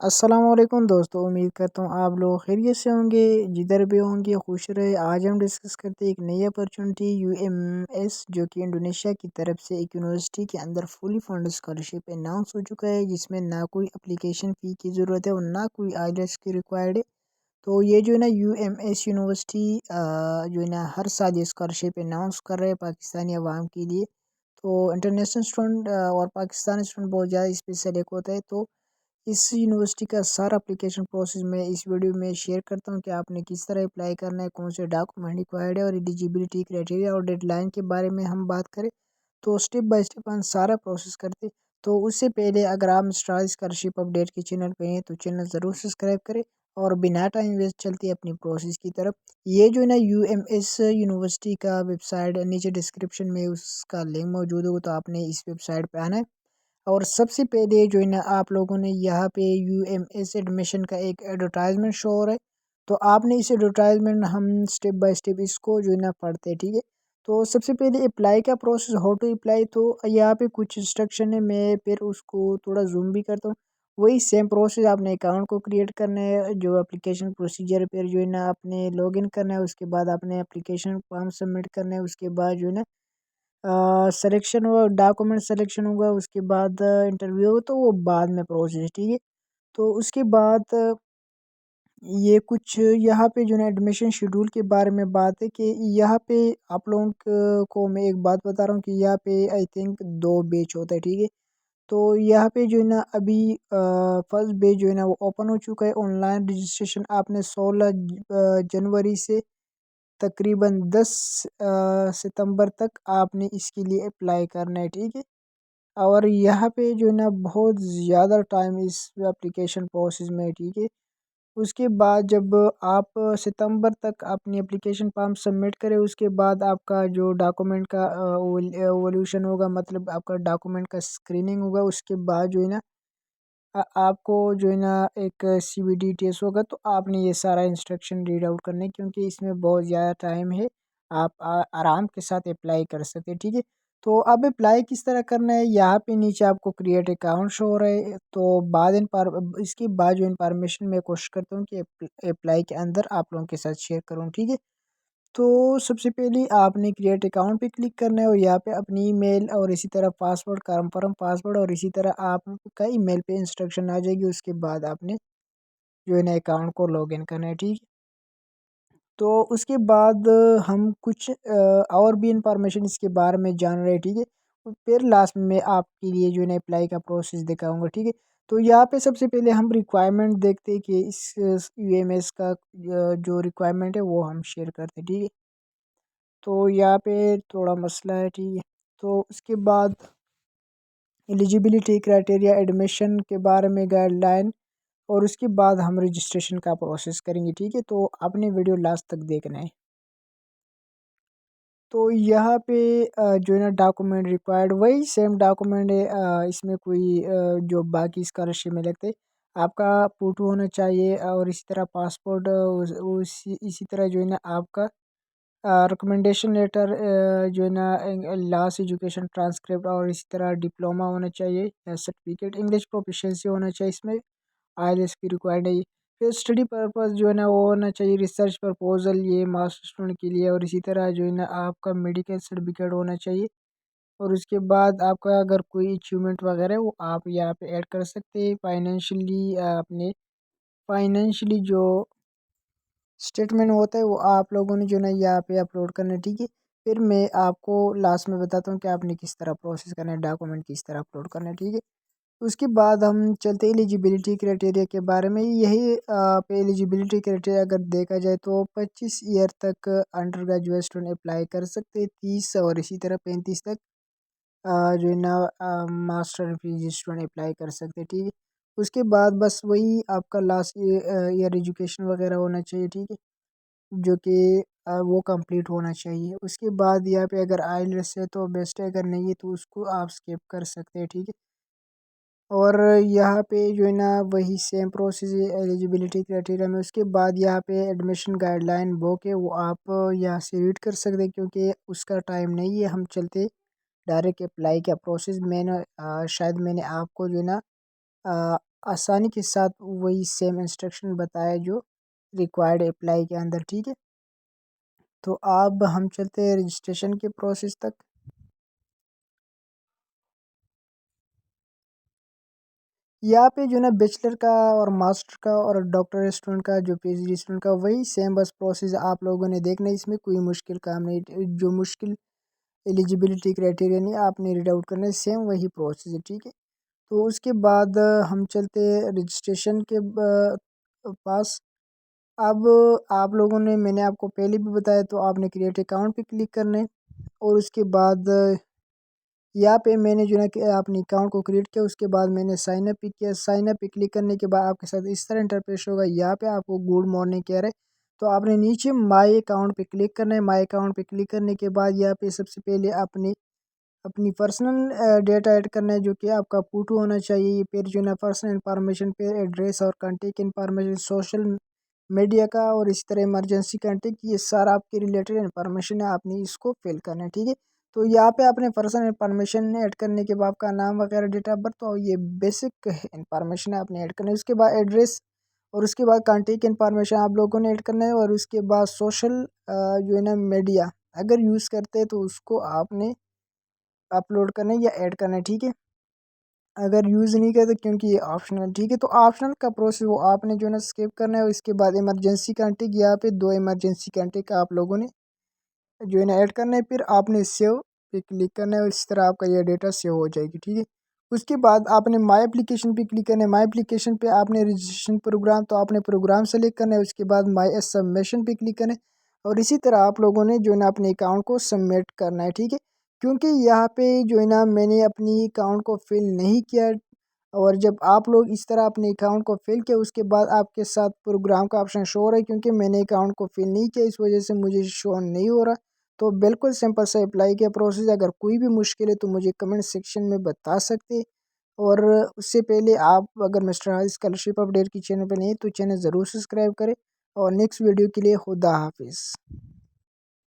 अस्सलामुअलैकुम दोस्तों, उम्मीद करता हूँ आप लोग खैरियत से होंगे, जिधर भी होंगे खुश रहे। आज हम डिस्कस करते हैं एक नई अपॉर्चुनिटी यूएमएस, जो कि इंडोनेशिया की तरफ से एक यूनिवर्सिटी के अंदर फुली फंड स्कॉलरशिप अनाउंस हो चुका है, जिसमें ना कोई एप्लीकेशन फ़ी की ज़रूरत है और ना कोई आइलेट्स की रिक्वायर्ड है। तो ये जो है ना यूएमएस यूनिवर्सिटी जो है ना हर साल ये स्कॉलरशिप अनाउंस कर रहे हैं पाकिस्तानी अवाम के लिए। तो इंटरनेशनल स्टूडेंट और पाकिस्तानी स्टूडेंट बहुत ज़्यादा इस पे सेलेक्ट होता है। तो इस यूनिवर्सिटी का सारा एप्लीकेशन प्रोसेस मैं इस वीडियो में शेयर करता हूँ कि आपने किस तरह अप्लाई करना है, कौन से डॉक्यूमेंट रिक्वायर्ड है और एलिजिबिलिटी क्राइटेरिया और डेडलाइन के बारे में हम बात करें तो स्टेप बाय स्टेप हम सारा प्रोसेस करते। तो उससे पहले अगर आप स्टार स्कॉलरशिप अपडेट के चैनल पे हैं तो चैनल ज़रूर सब्सक्राइब करें और बिना टाइम वेस्ट चलते अपनी प्रोसेस की तरफ। ये जो है ना यूएमएस यूनिवर्सिटी का वेबसाइट नीचे डिस्क्रिप्शन में उसका लिंक मौजूद होगा, तो आपने इस वेबसाइट पे आना है। और सबसे पहले जो है ना आप लोगों ने यहाँ पे यूएमएस एडमिशन का एक एडवर्टाइजमेंट शो हो रहा है। तो आपने इस एडवर्टाइजमेंट हम स्टेप बाय स्टेप इसको जो है ना पढ़ते हैं, ठीक है। तो सबसे पहले अप्लाई का प्रोसेस, हाउ टू अप्लाई। तो यहाँ पे कुछ इंस्ट्रक्शन है, मैं फिर उसको थोड़ा जूम भी करता हूँ। वही सेम प्रोसेस, आपने अकाउंट को क्रिएट करना है, जो एप्लीकेशन प्रोसीजर फिर जो है ना आपने लॉगिन करना है, उसके बाद आपने एप्लीकेशन फॉर्म सबमिट करना है, उसके बाद जो है ना सिलेक्शन हुआ, डॉक्यूमेंट सिलेक्शन होगा, उसके बाद इंटरव्यू हो, तो वो बाद में प्रोसेस, ठीक है। तो उसके बाद ये कुछ यहाँ पे जो है एडमिशन शेड्यूल के बारे में बात है कि यहाँ पे आप लोगों को मैं एक बात बता रहा हूँ कि यहाँ पे आई थिंक 2 बैच होता है, ठीक है। तो यहाँ पे जो है ना अभी फर्स्ट बैच जो है ना वो ओपन हो चुका है। ऑनलाइन रजिस्ट्रेशन आपने 16 जनवरी से तकरीबन 10 सितंबर तक आपने इसके लिए अप्लाई करना है, ठीक है। और यहाँ पे जो है ना बहुत ज़्यादा टाइम इस एप्लीकेशन प्रोसेस में है, ठीक है। उसके बाद जब आप सितंबर तक अपनी एप्लीकेशन फॉर्म सबमिट करें, उसके बाद आपका जो डॉक्यूमेंट का एवोल्यूशन होगा, मतलब आपका डॉक्यूमेंट का स्क्रीनिंग होगा। उसके बाद जो है ना आपको जो है ना एक सीवीडी टेस्ट होगा। तो आपने ये सारा इंस्ट्रक्शन रीड आउट करना है, क्योंकि इसमें बहुत ज़्यादा टाइम है। आप आराम के साथ अप्लाई कर सकते हैं, ठीक है। तो अब अप्लाई किस तरह करना है, यहाँ पे नीचे आपको क्रिएट अकाउंट शो हो रहा है। तो बाद इसके बाद जो इन्फॉर्मेशन मैं कोशिश करता हूँ कि अप्लाई के अंदर आप लोगों के साथ शेयर करूँ, ठीक है। तो सबसे पहले आपने क्रिएट अकाउंट पे क्लिक करना है और यहाँ पे अपनी ईमेल और इसी तरह पासवर्ड, कंफर्म पासवर्ड और इसी तरह आपका ईमेल पे इंस्ट्रक्शन आ जाएगी। उसके बाद आपने जो है ना अकाउंट को लॉगिन करना है, ठीक है। तो उसके बाद हम कुछ और भी इंफॉर्मेशन इसके बारे में जान रहे हैं, ठीक है। और फिर लास्ट में मैं आपके लिए जो है ना अप्लाई का प्रोसेस दिखाऊंगा, ठीक है। तो यहाँ पे सबसे पहले हम रिक्वायरमेंट देखते हैं कि इस यूएमएस का जो रिक्वायरमेंट है वो हम शेयर करते हैं, ठीक है। तो यहाँ पे थोड़ा मसला है, ठीक है। तो उसके बाद एलिजिबिलिटी क्राइटेरिया, एडमिशन के बारे में गाइडलाइन और उसके बाद हम रजिस्ट्रेशन का प्रोसेस करेंगे, ठीक है। तो आपने वीडियो लास्ट तक देखना है। तो यहाँ पे जो है ना डॉक्यूमेंट रिक्वायर्ड वही सेम डॉक्यूमेंट है। इसमें कोई जो बाकी स्कॉलरशिप में लगते आपका फ़ोटो होना चाहिए और इसी तरह पासपोर्ट, उसी इसी तरह जो है ना आपका रिकमेंडेशन लेटर, जो है ना लास्ट एजुकेशन ट्रांसक्रिप्ट और इसी तरह डिप्लोमा होना चाहिए या सर्टिफिकेट, इंग्लिश प्रोफिशिएंसी होना चाहिए इसमें, आईएलटीएस की रिक्वायर्ड है ये। फिर स्टडी पर्पस जो है ना वो होना चाहिए, रिसर्च प्रपोजल ये मास्टर स्टूडेंट के लिए, और इसी तरह जो है ना आपका मेडिकल सर्टिफिकेट होना चाहिए। और उसके बाद आपका अगर कोई अचीवमेंट वगैरह है वो आप यहाँ पे ऐड कर सकते हैं। फाइनेंशियली अपने फाइनेंशियली जो स्टेटमेंट होता है वो आप लोगों ने जो है ना यहाँ पे अपलोड करना है, ठीक है। फिर मैं आपको लास्ट में बताता हूँ कि आपने किस तरह प्रोसेस करना है, डॉक्यूमेंट किस तरह अपलोड करना है, ठीक है। उसके बाद हम चलते एलिजिबिलिटी क्राइटेरिया के बारे में। यही पे एलिजिबिलिटी क्राइटेरिया अगर देखा जाए तो 25 ईयर तक अंडर ग्रेजुएट स्टूडेंट अप्लाई कर सकते हैं, 30 और इसी तरह 35 तक जो है ना मास्टर पीजी स्टूडेंट अप्लाई कर सकते हैं, ठीक है। उसके बाद बस वही आपका लास्ट ईयर एजुकेशन वगैरह होना चाहिए, ठीक है, जो कि वो कंप्लीट होना चाहिए। उसके बाद यहाँ पे अगर आइलेट्स है तो बेस्ट है, अगर नहीं है तो उसको आप स्किप कर सकते हैं, ठीक है। और यहाँ पे जो है ना वही सेम प्रोसेस है एलिजिबिलिटी क्राइटेरिया में। उसके बाद यहाँ पे एडमिशन गाइडलाइन बुक है, वो आप यहाँ से रीड कर सकते हैं, क्योंकि उसका टाइम नहीं है। हम चलते डायरेक्ट अप्लाई का प्रोसेस। मैंने शायद मैंने आपको जो है ना आसानी के साथ वही सेम इंस्ट्रक्शन बताया जो रिक्वायर्ड अप्लाई के अंदर, ठीक है। तो अब हम चलते हैं रजिस्ट्रेशन के प्रोसेस तक। यहाँ पे जो ना बैचलर का और मास्टर का और डॉक्टर स्टूडेंट का जो पीएचडी स्टूडेंट का वही सेम बस प्रोसेस आप लोगों ने देखना है, इसमें कोई मुश्किल काम नहीं, जो मुश्किल एलिजिबिलिटी क्राइटेरिया नहीं आपने रीड आउट करना है, सेम वही प्रोसेस है, ठीक है। तो उसके बाद हम चलते हैं रजिस्ट्रेशन के पास। अब आप लोगों ने, मैंने आपको पहले भी बताया, तो आपने क्रिएट अकाउंट पे क्लिक करना है और उसके बाद यहाँ पे मैंने जो है कि अपने अकाउंट को क्रिएट किया, उसके बाद मैंने साइन अप पे किया। साइन अप पे क्लिक करने के बाद आपके साथ इस तरह इंटरफेस होगा। यहाँ पे आपको गुड मॉर्निंग कह रहे, तो आपने नीचे माई अकाउंट पे क्लिक करना है। माई अकाउंट पे क्लिक करने के बाद यहाँ पे सबसे पहले अपनी अपनी पर्सनल डेटा ऐड करना है, जो कि आपका फ़ोटो होना चाहिए। फिर जो है ना पर्सनल इन्फॉर्मेशन, फिर एड्रेस और कॉन्टेक्ट इन्फॉर्मेशन, सोशल मीडिया का और इसी तरह इमरजेंसी कॉन्टेक्ट, ये सारा आपके रिलेटेड इन्फॉर्मेशन है, आपने इसको फिल करना है, ठीक है। तो यहाँ पे आपने पर्सनल इन्फॉर्मेशन ऐड करने के बाद आपका नाम वगैरह, डेट ऑफ बर्थ, तो ये बेसिक इन्फॉर्मेशन है आपने ऐड करना है। उसके बाद एड्रेस और उसके बाद कॉन्टेक्ट इन्फॉर्मेशन आप लोगों ने ऐड करना है। और उसके बाद सोशल जो है ना मीडिया अगर यूज़ करते हैं तो उसको आपने अपलोड करना है या ऐड करना है, ठीक है। अगर यूज़ नहीं करते क्योंकि ये ऑप्शनल, ठीक है। तो ऑप्शनल का प्रोसेस वो आपने जो है ना स्किप करना है। और इसके बाद इमरजेंसी कॉन्टेक्ट, यहाँ पे 2 इमरजेंसी कॉन्टेक्ट आप लोगों ने जो है ना ऐड करना है। फिर आपने सेव पे क्लिक करना है और इस तरह आपका यह डेटा सेव हो जाएगी, ठीक है। उसके बाद आपने माई एप्लीकेशन पे क्लिक करना है। माई एप्लीकेशन पे आपने रजिस्ट्रेशन प्रोग्राम, तो आपने प्रोग्राम सेलेक्ट करना है। उसके बाद माई सबमिशन पे क्लिक करना है और इसी तरह आप लोगों ने जो है ना अपने अकाउंट को सबमिट करना है, ठीक है। क्योंकि यहाँ पे जो है ना मैंने अपनी अकाउंट को फिल नहीं किया, और जब आप लोग इस तरह अपने अकाउंट को फिल किया उसके बाद आपके साथ प्रोग्राम का ऑप्शन शो हो रहा है, क्योंकि मैंने अकाउंट को फिल नहीं किया इस वजह से मुझे शो नहीं हो रहा। तो बिल्कुल सिंपल सा अप्लाई किया प्रोसेस। अगर कोई भी मुश्किल है तो मुझे कमेंट सेक्शन में बता सकते। और उससे पहले आप अगर मिस्टर हाज स्कॉलरशिप अपडेट की चैनल पर नहीं है तो चैनल ज़रूर सब्सक्राइब करें। और नेक्स्ट वीडियो के लिए खुदा हाफिज़।